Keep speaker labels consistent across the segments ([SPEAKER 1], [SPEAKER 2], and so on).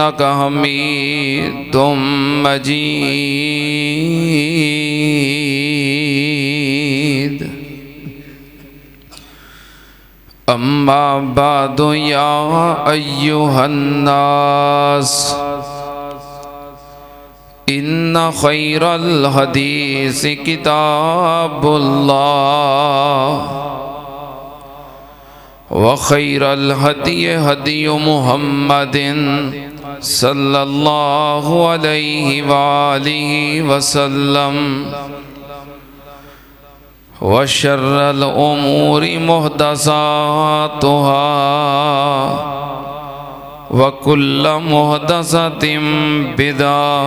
[SPEAKER 1] إنك حميد مجيد أما بعد يا أيها الناس إن خير الحديث كتاب الله وخير الهدي هدي محمد صلى الله عليه وآله وسلم وشر الأمور محدثاتها وكل محدثة بدعة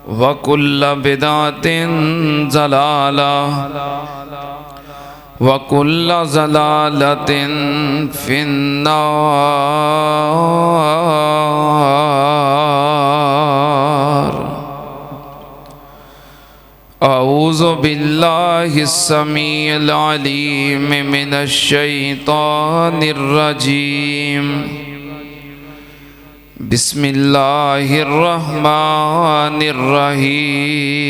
[SPEAKER 1] وكل بدعة ضلالة وَكُلَّ ضَلَالَةٍ فِي النَّارِ أعوذ بالله السميع العليم من الشيطان الرجيم بسم الله الرحمن الرحيم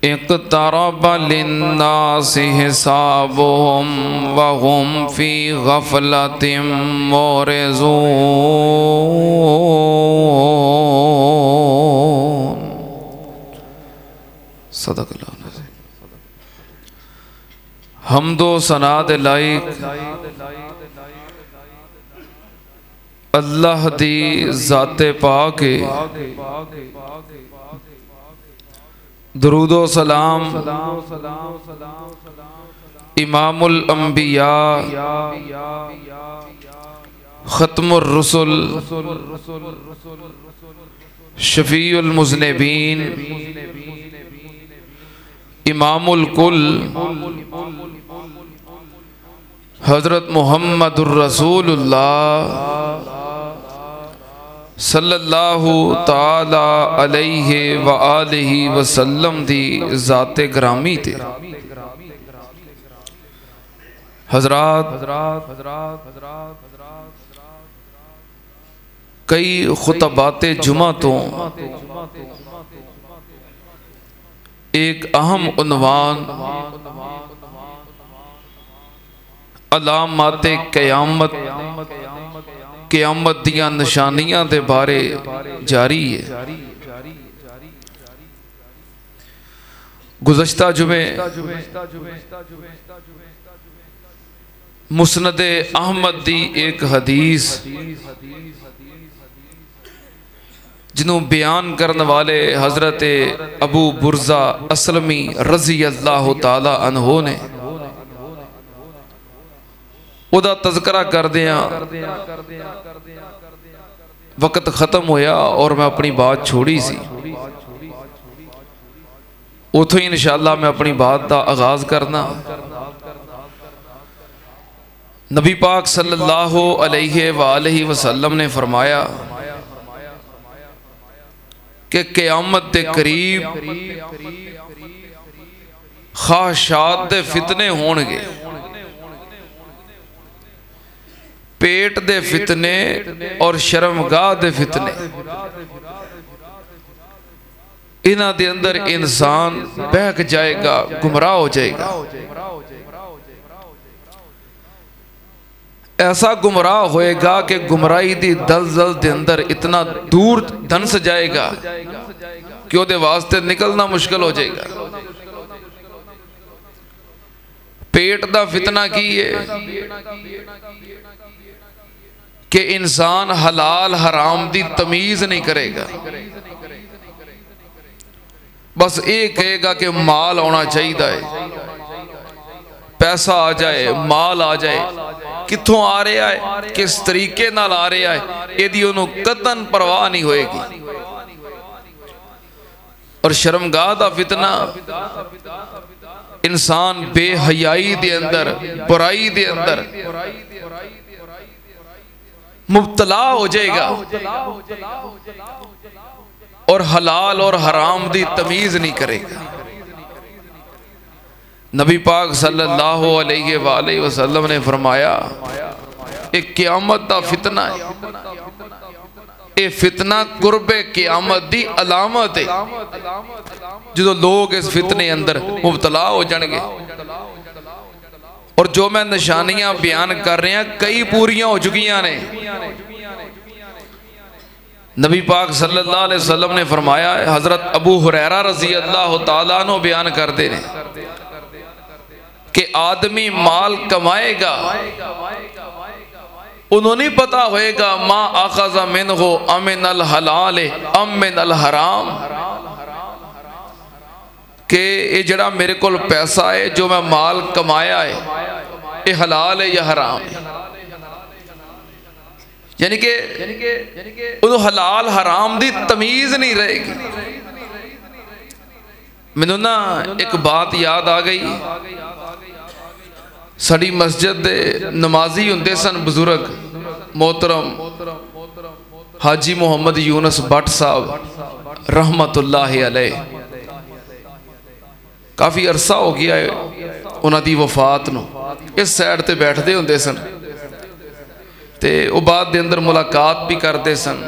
[SPEAKER 1] اقترب للناس حسابهم وهم في غفلة معرضون صدق اللہ العظیم۔ حمد و ثنا دے لائق اللہ دی ذات پاک درود و سلام امام الانبیاء ختم الرسل شفیع المذنبین امام الکل حضرت محمد الرسول اللہ صلی اللہ تعالی علیہ وآلہ وسلم دی ذات گرامی تے حضرات کئی خطبات جمعہ تو ایک اہم عنوان علامات قیامت دیاں نشانیاں دے بارے جاری ہے۔ گزشتہ جمعے مسند احمد دی ایک حدیث جنہوں بیان کرنے والے حضرت ابو برزہ اسلمی رضی اللہ تعالی عنہ نے ادا تذکرہ کر دیا، وقت ختم ہویا اور میں اپنی بات چھوڑی سی، اتھو ہی انشاءاللہ میں اپنی بات دا آغاز کرنا۔ نبی پاک صلی اللہ علیہ وآلہ وسلم نے فرمایا کہ قیامت دے قریب خواہشات دے فتنے ہونگے، پیٹ دے فتنے اور شرمگاہ دے فتنے، انہاں دے اندر انسان بہک جائے گا، گمراہ ہو جائے گا، ایسا گمراہ ہوئے گا کہ گمراہی دی دلدل دے اندر اتنا دور دھنس جائے گا کہ وہ دے واسطے نکلنا مشکل ہو جائے گا۔ پیٹ دا فتنہ کیے کہ انسان حلال حرام دی تمیز نہیں کرے گا، بس ایک کہے گا کہ مال ہونا چاہیے ہے، پیسہ آ جائے، مال آ جائے، کتھوں آ رہے آئے، کس طریقے نال آ رہے آئے، یہ دی انہوں قطن پرواہ نہیں ہوئے گی۔ اور شرمگاہ دا فتنہ انسان بے حیائی دے اندر، برائی دے اندر مبتلا ہو جائے گا اور حلال اور حرام دی تمیز نہیں کرے گا۔ نبی پاک صلی اللہ علیہ وآلہ وسلم نے فرمایا ایک قیامت دا فتنہ ہے، اے فتنہ قرب قیامت دی علامت ہے، جو لوگ اس فتنے اندر مبتلا ہو جائیں گے۔ اور جو میں نشانیاں بیان کر رہے ہیں کئی پوریاں ہو چکیاں نے۔ نبی پاک صلی اللہ علیہ وسلم نے فرمایا ہے، حضرت ابو ہریرہ رضی اللہ تعالیٰ عنہ بیان کرتے ہیں کہ آدمی مال کمائے گا، انہوں نہیں پتا ہوئے گا ما اخذ منہ امن الحلال امن الحرام، کہ یہ جڑا میرے کول پیسہ ہے جو میں مال کمایا ہے یہ حلال ہے یا حرام ہے، یعنی کہ انہوں حلال حرام دی تمیز نہیں رہے گی۔ میں نے نا ایک بات یاد آ گئی، سڑی مسجد دے نمازی ہوندے سن بزرگ محترم حاجی محمد یونس بٹ صاحب رحمت اللہ علیہ، کافی عرصہ ہو گیا ہے انہاں دی وفات نو، اس سائڈ تے بیٹھ دے ہوندے سن تے وہ بعد دے اندر ملاقات بھی کرتے سن،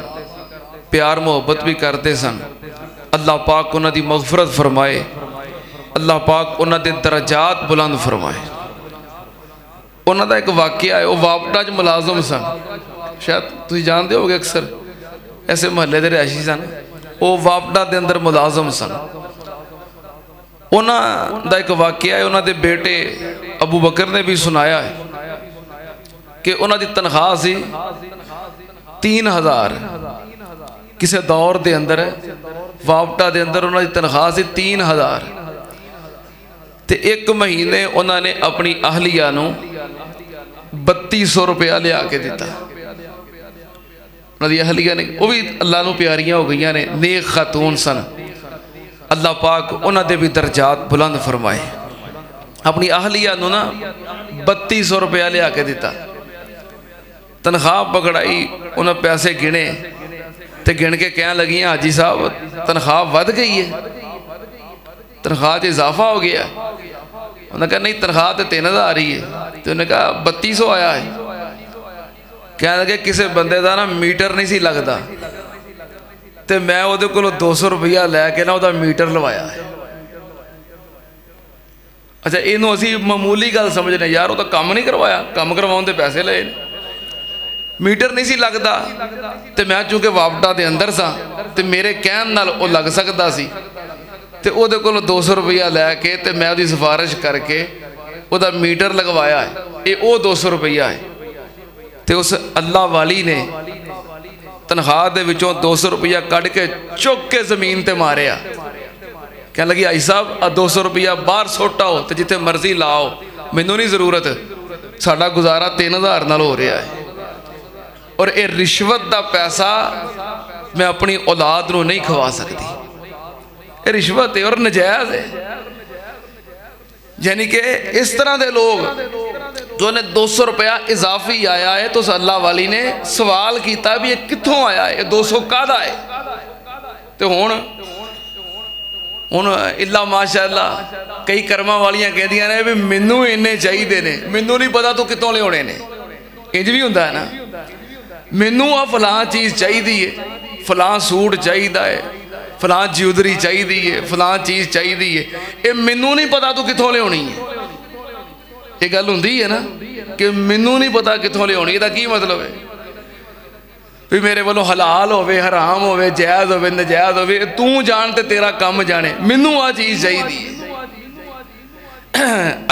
[SPEAKER 1] پیار محبت بھی کرتے سن۔ اللہ پاک انہاں دی مغفرت فرمائے، اللہ پاک انہاں دے درجات بلند فرمائے۔ انہاں دا ایک واقعہ ہے، وہ واپٹا جو ملازم سن، شاید تُجھے جان دے ہوگے اکثر ایسے محلے دے رہائشی سن، وہ واپٹا دے اندر ملازم سن۔ انہاں دا ایک واقعہ ہے، انہاں دے بیٹے ابو بکر نے بھی سنایا ہے کہ انہاں دی تنخواہ سی 3000، کسے دور دے اندر ہے واپٹا دے اندر انہاں دی تنخواہ سی 3000، تے ایک مہینے انہاں نے اپنی اہلیہ نو 3200 روپیہ لے آکے دیتا۔ انہاں دی اہلیہ نے وہ بھی اللہ نو پیاریاں ہو گئیاں نے، نیک خاتون سن، اللہ پاک انہاں دے بھی درجات بلند فرمائے۔ اپنی اہلیہ نو نا 3200 روپیہ لے آکے دیتا، تنخواہ پکڑائی، انہاں پیسے گنے تے گن کے کہنے لگی ہیں حاجی صاحب تنخواہ ود گئی ہے، تنخواہ تے اضافہ ہو گیا ہے۔ انہوں نے کہا نہیں تنخواہ تے 3000 ہی ہے، تو انہوں نے کہا 3200 آیا ہے۔ کہنے لگے کسے بندے دا نا میٹر نہیں سی لگتا، تے میں وہ دے کلو 200 روپیہ لے کے نا وہ دا میٹر لوایا ہے۔ اچھا انہوں اسی معمولی گل سمجھنے، یار وہ تو کام نہیں کروایا، کام کرواؤں دے پیسے لے، میٹر نہیں سی لگتا، تے میں چونکہ واپٹا دے اندر سا تے میرے کہن نال وہ لگ سکتا سی، تے او دے کولو 200 روپیہ لے کے تے میں دی سفارش کر کے او دا میٹر لگوایا ہے، اے او 200 روپیہ ہے۔ تے اس اللہ والی نے تنخواہ دے وچوں 200 روپیہ کٹ کے چک کے زمین تے ماریا، کہنے لگی آئی صاحب 200 روپیہ باہر سوٹا ہو تے جتے مرضی لاؤ، میں نو نہیں ضرورت، ساڑھا گزارا 3000 نال ہو رہا ہے۔ اور اے رشوت دا پیسہ میں اپنی اولاد نو نہیں کھوا سکتی، اے رشوت ہے اور نجائز ہے۔ یعنی کہ اس طرح دے لوگ جو انہیں 200 روپیہ اضافی آیا ہے تو اللہ والی نے سوال کیتا بھی یہ کتھوں آیا ہے، یہ 200 کادہ ہے، تو ہون اللہ ماشاءاللہ کئی کرمہ والیاں کہہ دیا نے بھی منو انہیں چاہی دینے، منو نہیں پتا تو کتوں لے ہونے نے، انج بھی ہوندہ ہے نا، منو فلاں چیز چاہی دیئے، فلاں سوٹ چاہی دائے، فلاں جیودری چاہی دیئے، فلاں چیز چاہی دیئے، اے منو نہیں پتا تو کتوں لے ہونی ہے۔ ایک گل ہوندی ہے نا کہ منو نہیں پتا کتوں لے ہونی ہے، دا کی مطلب ہے بھی میرے والوں حلال ہوئے حرام ہوئے جائز ہوئے نجائز ہوئے تو جانتے تیرا کام جانے، منو آ چیز چاہی دیئے۔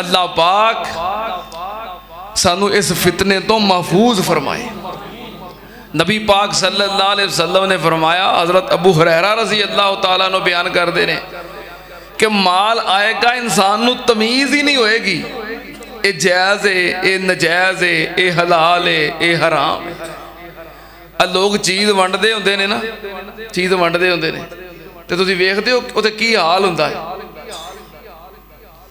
[SPEAKER 1] اللہ پاک سانو اس فتنے تو محفوظ فرمائے۔ نبی پاک صلی اللہ علیہ وسلم نے فرمایا، حضرت ابو ہریرہ رضی اللہ تعالیٰ نے بیان کر دینے کہ مال آئے گا انسان نو تمیز ہی نہیں ہوئے گی، اے جائز ہے، اے نجائز ہے، اے حلال ہے، اے حرام ہے۔ لوگ چیز ونڈ دے ہوندے نے نا، چیز ونڈ دے ہوندے نے تے تسی ویکھدے ہو اوتے کی حال ہوندا ہے،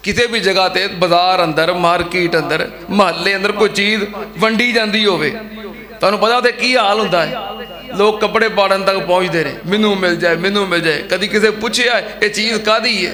[SPEAKER 1] کتے بھی جگہ تے بازار اندر مارکیٹ اندر محلے اندر کوئی چیز ونڈی جاندی ہوئے تو انہوں پتا ہوتا ہے کی حال ہوتا ہے، لوگ کپڑے پاڑن تک پہنچ دے رہے، منو مل جائے منو مل جائے، کدی کسے پوچھے آئے یہ چیز کا دی ہے،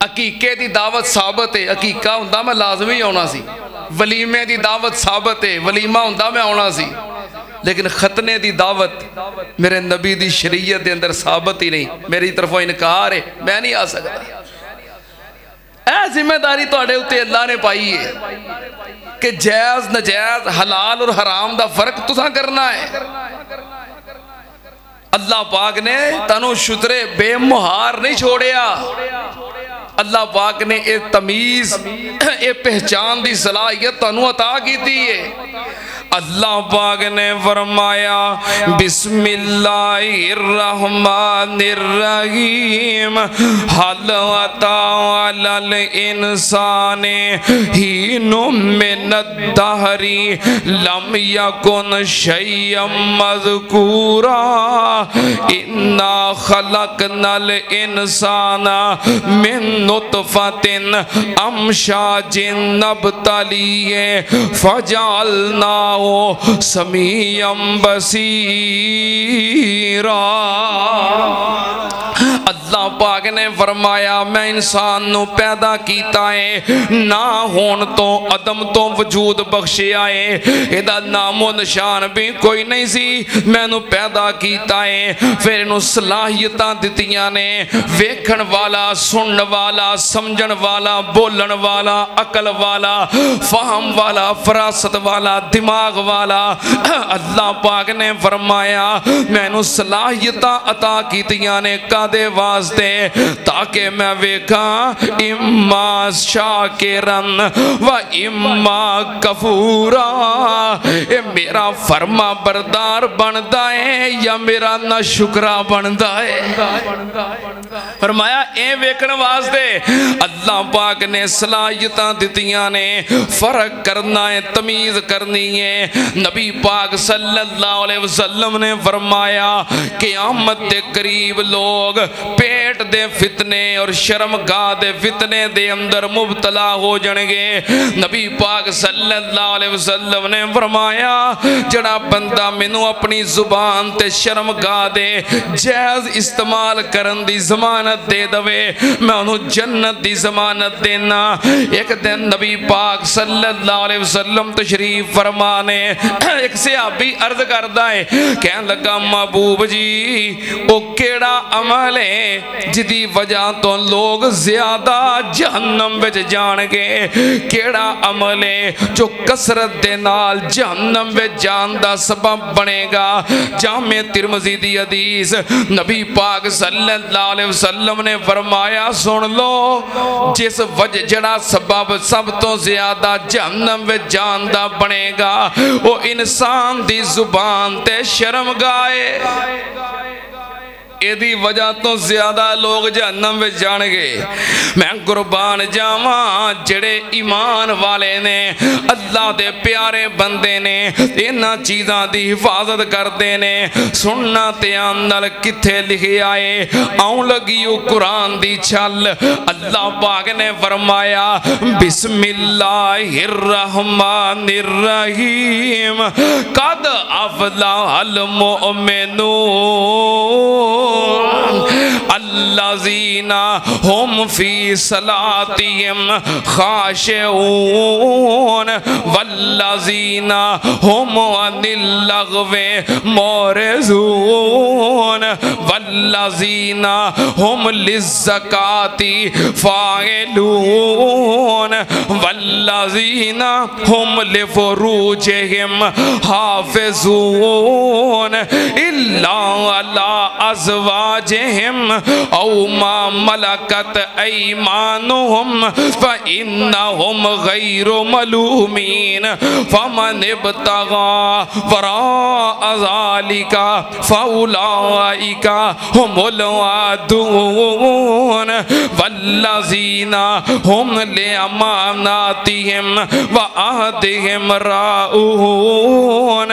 [SPEAKER 1] عقیقے دی دعوت ثابت ہے، عقیقہ ہوندا میں لازمی آنا سی، ولیمے دی دعوت ثابت ہے، ولیمہ ہوندا میں آنا سی، لیکن ختنے دی دعوت میرے نبی دی شریعت دے اندر ثابت ہی نہیں، میری طرفوں انکار ہے، میں نہیں آ سکتا۔ اے ذمہ داری توڑے ہوتے اللہ نے پائی ہے کہ جائز نجائز حلال اور حرام دا فرق تساں کرنا ہے۔ اللہ پاک نے تنو شترے بے مہار نہیں چھوڑیا، اللہ پاک نے اے تمیز اے پہچان دی صلاحیت تنو عطا کی تھی ہے۔ اللہ پاک نے فرمایا بسم اللہ الرحمن الرحیم حل اتی علی الانسان حین من الدہر لم یکن شیئا مذکورا انا خلقنا الانسان من نطفۃ امشاج نبتلیہ فجعلنا سمیعا بصیرا۔ اللہ پاک نے فرمایا میں انسان نو پیدا کیتا ہے، نہ ہون تو عدم تو وجود بخشے آئے، ایدہ نام و نشان بھی کوئی نہیں سی، میں نو پیدا کیتا ہے، پھر انو صلاحیتاں دتیاں نے، ویکھن والا، سنن والا، سمجھن والا، بولن والا، عقل والا، فہم والا، فراست والا، دماغ والا۔ اللہ پاک نے فرمایا میں نو صلاحیتاں عطا کیتیاں نے کادے واسطے تاکہ میں ویکھاں اما شاکرن و اما کفورا، اے میرا فرما بردار بندا ہے یا میرا نہ شکرہ بندا ہے۔ فرمایا اے ویکھن واسطے اللہ پاک نے صلاحیتاں دتیاں نے، فرق کرنا ہے، تمیز کرنی ہے۔ نبی پاک صلی اللہ علیہ وسلم نے فرمایا قیامت دے قریب لوگ پیٹ دے فتنے اور شرمگاہ دے فتنے دے اندر مبتلا ہو جنگے۔ نبی پاک صلی اللہ علیہ وسلم نے فرمایا جڑا بندہ مینوں اپنی زبان تے شرمگاہ دے جائز استعمال کرن دی ضمانت دے دوے میں انہوں جنت دی ضمانت دینا۔ ایک دن نبی پاک صلی اللہ علیہ وسلم تشریف فرمانے ایک صحابی عرض کردہ ہے، کہنے لگا محبوب جی او کیڑا عمل ہے جدی وجہ تو لوگ زیادہ جہنم بچ جان گے، کیڑا عمل ہے جو کسرت دے نال جہنم بچ جان دا سبب بنے گا۔ جامع ترمذی دی حدیث نبی پاک صلی اللہ علیہ وسلم نے فرمایا سن لو جس وجہ جڑا سبب سب تو زیادہ جہنم بچ جان دا بنے گا وہ انسان دی زبان تے شرم گائے، ایدی وجہ تو زیادہ لوگ جہنم میں جان گے۔ میں قربان جاواں جڑے ایمان والے نے، اللہ دے پیارے بندے نے، انہاں چیزاں دی حفاظت کردے نے۔ سننا تے آنال کتھے لکھے آئے آؤں لگیو قرآن دی چھل۔ اللہ پاک نے فرمایا بسم اللہ الرحمن الرحیم قد افلح المؤمنون الذین هم فی صلاتهم خاشعون والذین هم عن اللغو معرضون والذین هم للزکاة فاعلون والذین هم لفروجهم حافظون الا علی ازواجهم او ما ملکت ایمانهم فإنهم غیر ملومین فمن ابتغى وراء ذلك فأولئك هم العادون والذین هم لأماناتهم وعهدهم راؤون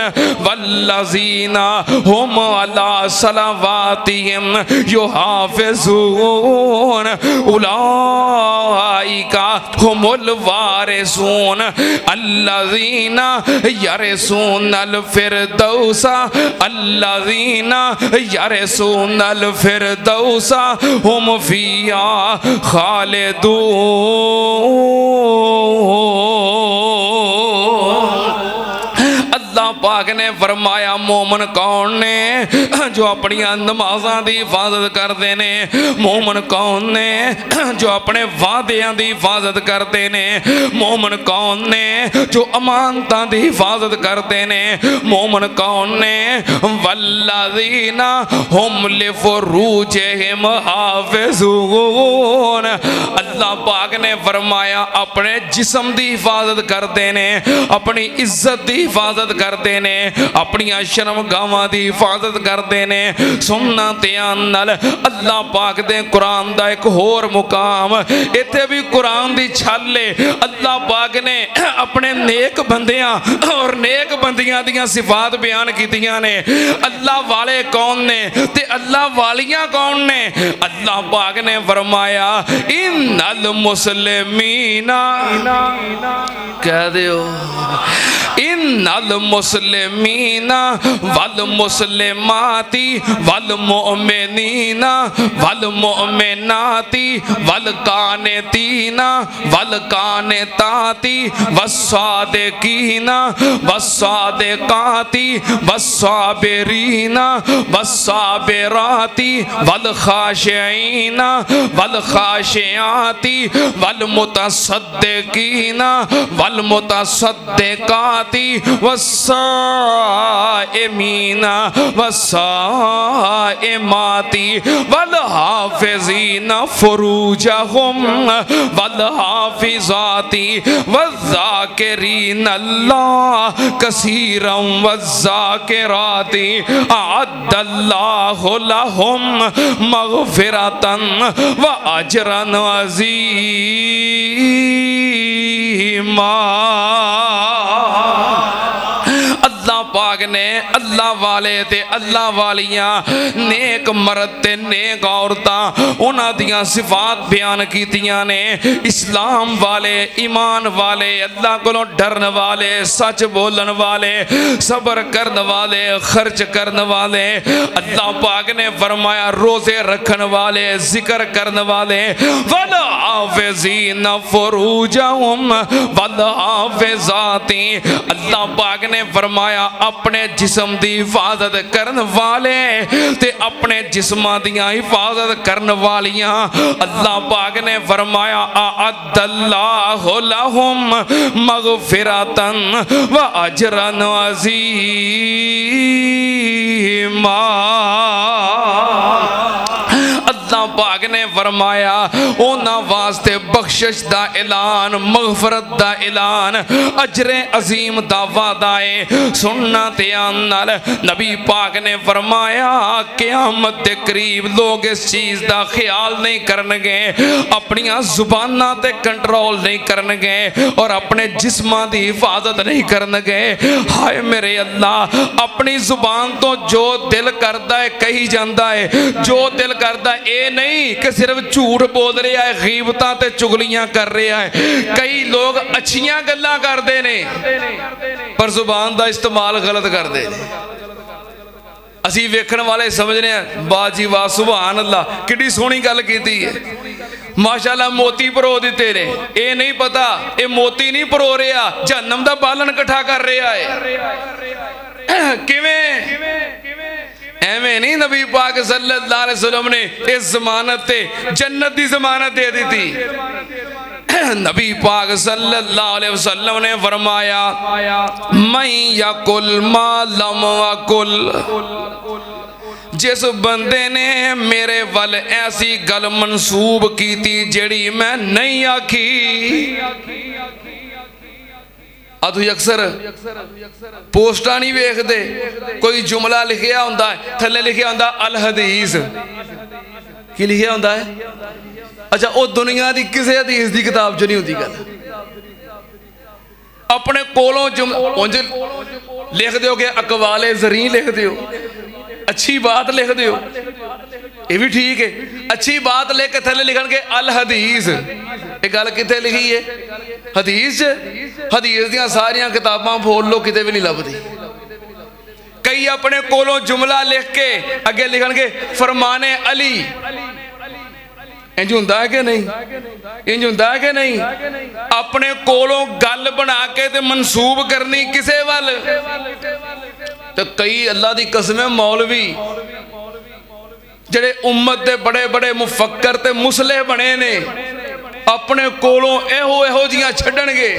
[SPEAKER 1] والذین هم علی صلواتہم یحافظون اولئک هم الوارثون الذین یرثون الفردوس الذین یرثون الفردوس هم فیہا خالدون۔ اللہ پاک نے فرمایا مومن کون نے جو اپنی نمازاں دی حفاظت کردے نے، مومن کون نے جو اپنے وعدیاں دی حفاظت کردے نے، مومن کون نے جو امانتاں دی حفاظت کردے نے، مومن کون نے والذین هم لفروجہم حافظون۔ اللہ پاک نے فرمایا اپنے جسم دی حفاظت کردے نے، اپنی عزت دی حفاظت کردے نے، اپنی شرم گاواں دی حفاظت کردے نے۔ سننا تیان نال اللہ پاک دے قرآن دا ایک اور مقام، ایتھے بھی قرآن دی چھالے اللہ پاک نے اپنے نیک بندیاں اور نیک بندیاں دیاں صفات بیان کیتیاں نے۔ اللہ والے کون نے تے اللہ والیاں کون نے؟ اللہ پاک نے فرمایا ان المسلمین، کہہ دیو ان المسلمین والمسلمات والمؤمنین والمؤمنات والقانتین والقانتات والصادقین والصادقات والصابرین والصابرات والخاشعین والخاشعات والمتصدقین والمتصدقات والصائمین والصائمات والحافظین فروجہم والحافظات والذاکرین اللہ کثیرا والذاکرات اعد اللہ لہم مغفرتا واجرا عظیما۔ اللہ پاک نے اللہ والے تے اللہ والیاں، نیک مرد تے نیک عورتاں، انہاں دیاں صفات بیان کیتیاں نے۔ اسلام والے، ایمان والے، اللہ کولوں ڈرن والے، سچ بولن والے، صبر کرن والے، خرچ کرن والے۔ اللہ پاک نے فرمایا روزے رکھن والے، ذکر کرن والے، والحافظین فروجہم والحافظات۔ اللہ پاک نے فرمایا اپنے جسم دی حفاظت کرن والے تے اپنے جسماں دیاں حفاظت کرن والیاں، اللہ پاک نے فرمایا اعد اللہ لہم مغفرتا واجرا عظیما۔ اللہ پاک نے فرمایا اونا واسطے بخشش دا اعلان، مغفرت دا اعلان، اجر عظیم دا وعدہ ہے۔ سننا تیان نال نبی پاک نے فرمایا قیامت دے قریب لوگ اس چیز دا خیال نہیں کرنگے، اپنیاں زباناں تے کنٹرول نہیں کرنگے اور اپنے جسماں دی حفاظت نہیں کرنگے۔ ہائے میرے اللہ، اپنی زبان تو جو دل کردہ ہے کہی جاندہ ہے، جو دل کردہ ہے اے نہیں کہ صرف جھوٹ بول رہا ہے، غیبتاں تے چغلیاں کر رہا ہے۔ کئی لوگ اچھیاں گلاں کر دینے پر زبان دا استعمال غلط کر دے۔ اسی ویکھن والے سمجھنے ہیں باجی واہ سبحان اللہ کتنی سونی گل کیتی ہے، ماشاءاللہ موتی پرو دیتے نے۔ اے نہیں پتا اے موتی نہیں پرو رہا، جہنم دا بالن کٹھا کر رہا ہے۔ کیویں ایویں نہیں نبی پاک صلی اللہ علیہ وسلم نے اس ضمانت تے جنت دی ضمانت دے دی تھی۔ نبی پاک صلی اللہ علیہ وسلم نے فرمایا من یقل ما لم اقل، جس بندے نے میرے ول ایسی گل منسوب کی تھی جڑی میں نہیں آکھی۔ ادھو اکثر پوسٹا نہیں ویکھ دے، کوئی جملہ لکھیا ہوندہ ہے، تھلے لکھیا ہوندہ الحدیث، کی لکھیا ہوندہ ہے؟ اچھا او دنیا دی کسے حدیث دی کتاب جو نہیں ہوندی گل، اپنے کولوں لکھ دیو کہ اقوال زرین لکھ دیو، اچھی بات لکھ دیو، یہ بھی ٹھیک ہے، اچھی بات لے کے تھلے لکھن کے الحدیث، ایک گل کتے لکھی ہے حدیث، حدیث دیاں ساریاں کتاباں پھول لو کتے بھی نہیں لب دی۔ کئی اپنے کولوں جملہ لکھ کے اگے لکھن کے فرمان علی، انج ہوندا ہے کہ نہیں، انج ہوندا ہے کہ نہیں، اپنے کولوں گل بنا کے تے منسوب کرنی کسے وال۔ تو کئی اللہ دی قسم مولوی جڑے امت دے بڑے بڑے مفکر تے مصلح بنے نے، اپنے کولوں ایہو جیاں چھڑن گے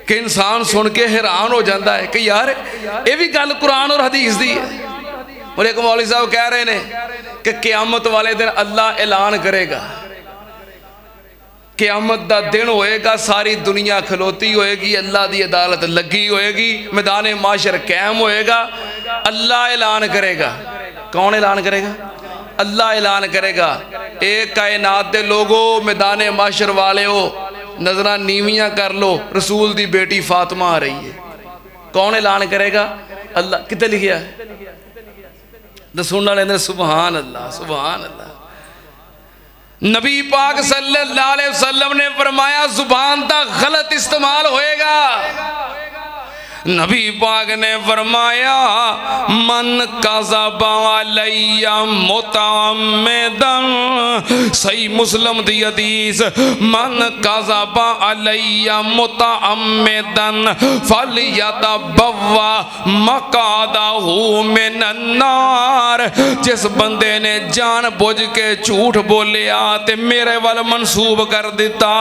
[SPEAKER 1] کہ انسان سن کے حیران ہو جاندہ ہے کہ یار یہ بھی گل قرآن اور حدیث دی ہے۔ اور ایک مولوی صاحب کہہ رہے ہیں کہ قیامت والے دن اللہ اعلان کرے گا، قیامت دا دن ہوئے گا، ساری دنیا کھلوتی ہوئے گی، اللہ دی عدالت لگی ہوئے گی، میدان معاشر قائم ہوئے گا، اللہ اعلان کرے گا۔ کون اعلان کرے گا؟ اللہ اعلان کرے گا، اے کائنات دے لوگو، میدان معاشر والے ہو، نظرہ نیویاں کر لو، رسول دی بیٹی فاطمہ آ رہی ہے۔ کون اعلان کرے گا؟ اللہ۔ کتے لکھیا ہے؟ سننا لیندے سبحان اللہ سبحان اللہ۔ نبی پاک صلی اللہ علیہ وسلم نے فرمایا زبان دا غلط استعمال ہوئے گا۔ نبی پاک نے فرمایا من قذب علی متعمدن، صحیح مسلم دی حدیث، من قذب علی متعمدن فلیتبوا مقعدہ من النار، جس بندے نے جان بوجھ کے جھوٹ بولیا تے میرے وال منسوب کر دیتا،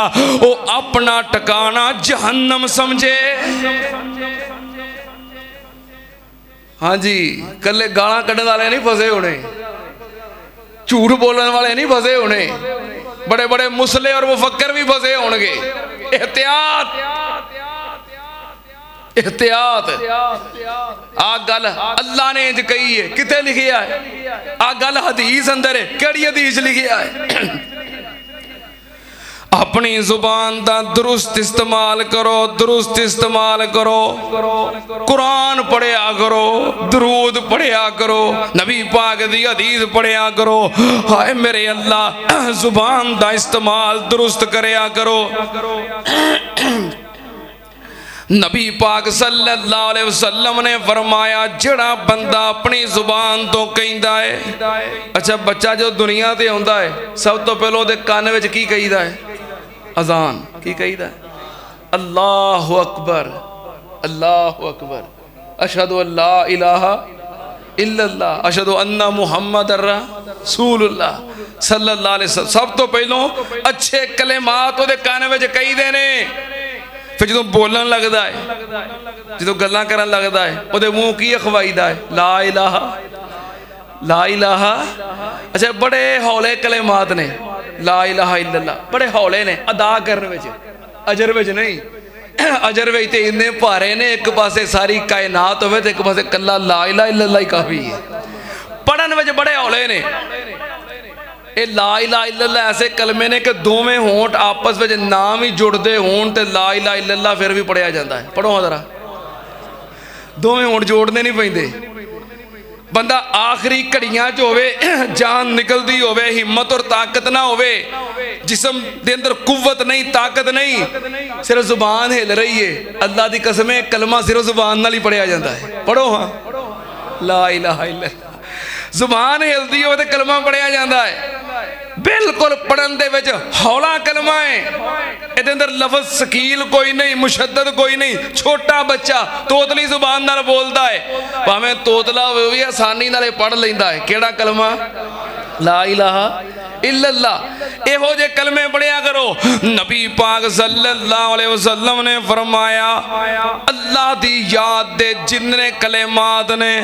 [SPEAKER 1] وہ اپنا ٹکانا جہنم سمجھے۔ ہاں جی، کلے گانا کڑھن والے نہیں پھسے ہونے، جھوٹ بولن والے نہیں پھسے ہونے، بڑے بڑے مصلح اور مفکر بھی پھسے ہونگے۔ احتیاط احتیاط۔ آگ گل اللہ نے انج کہی ہے، کتے لکھیا ہے؟ آگ گل حدیث اندر ہے، کیڑی حدیث لکھیا ہے؟ اپنی زبان دا درست استعمال کرو، درست استعمال کرو، قرآن پڑھیا کرو، درود پڑھیا کرو، نبی پاک دی حدیث پڑھیا کرو۔ ہائے میرے اللہ، زبان دا استعمال درست کریا کرو۔ نبی پاک صلی اللہ علیہ وسلم نے فرمایا جڑا بندہ اپنی زبان تو کہندا ہے، اچھا بچہ جو دنیا تے ہوندا ہے سب تو پہلو دے کانے وچ کی کہیدا ہے؟ اذان کی کہیدا ہے؟ اللہ اکبر اللہ اکبر، اشہدو ان لا الہ الا اللہ، اشہدو ان محمد رسول اللہ صلی اللہ علیہ وسلم۔ سب تو پہلو اچھے کلمات دے کانے وچ کہی دینے، پھر جدو بولن لگدا ہے، جدو گلاں کرن لگدا ہے، او دے منہ کی اخوائیدہ ہے؟ لا الہ لا الہ۔ اچھا بڑے ہولے کلمات نے، لا الہ الا اللہ، بڑے ہولے نے، ادا کرنے وچ، اجر وچ نہیں۔ اجر وچ تے اتنے پارے نے، ایک پاسے ساری کائنات ہوئے تے ایک پاسے کلا لا الہ الا اللہ ہی کافی ہے۔ پڑھن وچ بڑے ہولے نے۔ اے لا الہ الا اللہ ایسے کلمے نے کہ دو میں ہونٹ آپس وچ نام ہی جڑ دے ہون تے لا الہ الا اللہ پھر بھی پڑھیا جاندہ ہے۔ پڑھو حضرہ، دو میں ہونٹ جوڑنے نہیں پہندے۔ بندہ آخری کڑیاں جو ہوئے، جان نکل دی ہوئے، ہمت اور طاقت نہ ہوئے، جسم دے اندر قوت نہیں، طاقت نہیں، صرف زبان ہل رہی ہے، اللہ دی قسمیں کلمہ صرف زبان نہ لی پڑھیا جاندہ ہے۔ پڑھو ہاں لا الہ الا اللہ، زبان ہل دی ہوئے کلمہ پڑھیا جاندہ ہے۔ بالکل پڑھن دے وچ ہولا کلمہ ہے، ادھے اندر لفظ سکیل کوئی نہیں، مشدد کوئی نہیں۔ چھوٹا بچہ توتلی زبان نال بولدا ہے، ہمیں توتلا ہوئی آسانی نالے پڑھ لیندہ ہے۔ کیڑا کلمہ؟ لا الہ الا اللہ۔ اے ہو جے کلمے پڑھیا کرو۔ نبی پاک صلی اللہ علیہ وسلم نے فرمایا اللہ دی یاد دے جتنے کلمات نے،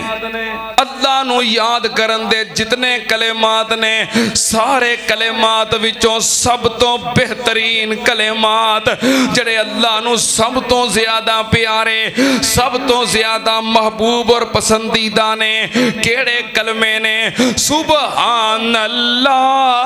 [SPEAKER 1] اللہ نو یاد کرن دے جتنے کلمات نے، سارے کلمات وچوں سب تو بہترین کلمات جڑے اللہ نو سب تو زیادہ پیارے، سب تو زیادہ محبوب اور پسندیدہ نے، کیڑے کلمے نے؟ سبحان اللہ